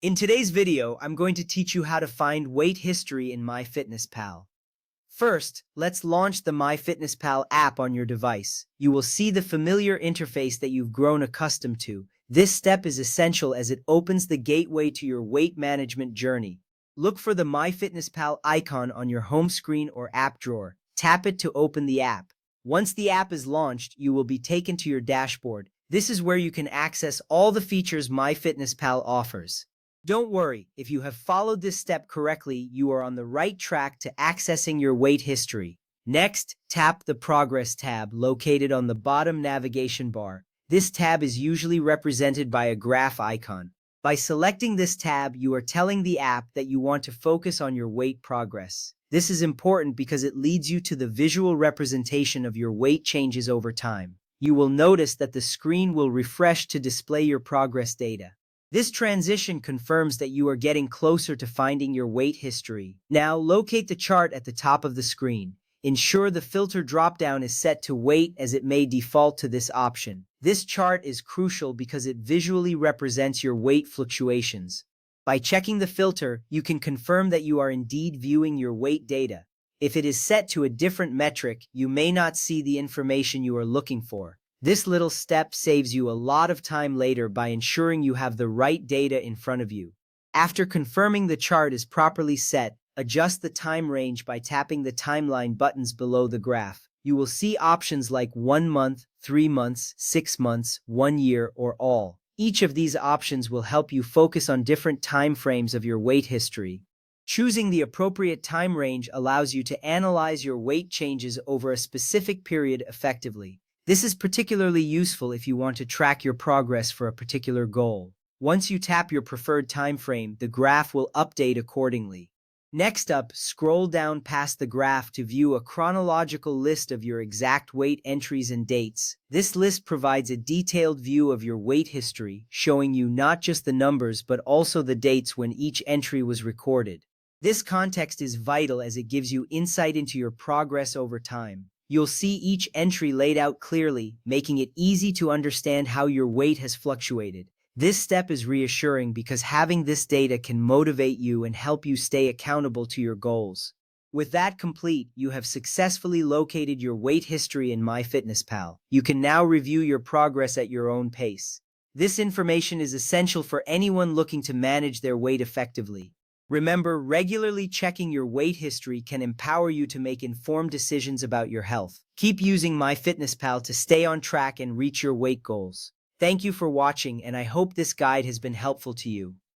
In today's video, I'm going to teach you how to find weight history in MyFitnessPal. First, let's launch the MyFitnessPal app on your device. You will see the familiar interface that you've grown accustomed to. This step is essential as it opens the gateway to your weight management journey. Look for the MyFitnessPal icon on your home screen or app drawer. Tap it to open the app. Once the app is launched, you will be taken to your dashboard. This is where you can access all the features MyFitnessPal offers. Don't worry, if you have followed this step correctly, you are on the right track to accessing your weight history. Next, tap the Progress tab located on the bottom navigation bar. This tab is usually represented by a graph icon. By selecting this tab, you are telling the app that you want to focus on your weight progress. This is important because it leads you to the visual representation of your weight changes over time. You will notice that the screen will refresh to display your progress data. This transition confirms that you are getting closer to finding your weight history. Now, locate the chart at the top of the screen. Ensure the filter dropdown is set to weight as it may default to this option. This chart is crucial because it visually represents your weight fluctuations. By checking the filter, you can confirm that you are indeed viewing your weight data. If it is set to a different metric, you may not see the information you are looking for. This little step saves you a lot of time later by ensuring you have the right data in front of you. After confirming the chart is properly set, adjust the time range by tapping the timeline buttons below the graph. You will see options like 1 month, 3 months, 6 months, 1 year, or all. Each of these options will help you focus on different time frames of your weight history. Choosing the appropriate time range allows you to analyze your weight changes over a specific period effectively. This is particularly useful if you want to track your progress for a particular goal. Once you tap your preferred time frame, the graph will update accordingly. Next up, scroll down past the graph to view a chronological list of your exact weight entries and dates. This list provides a detailed view of your weight history, showing you not just the numbers but also the dates when each entry was recorded. This context is vital as it gives you insight into your progress over time. You'll see each entry laid out clearly, making it easy to understand how your weight has fluctuated. This step is reassuring because having this data can motivate you and help you stay accountable to your goals. With that complete, you have successfully located your weight history in MyFitnessPal. You can now review your progress at your own pace. This information is essential for anyone looking to manage their weight effectively. Remember, regularly checking your weight history can empower you to make informed decisions about your health. Keep using MyFitnessPal to stay on track and reach your weight goals. Thank you for watching, and I hope this guide has been helpful to you.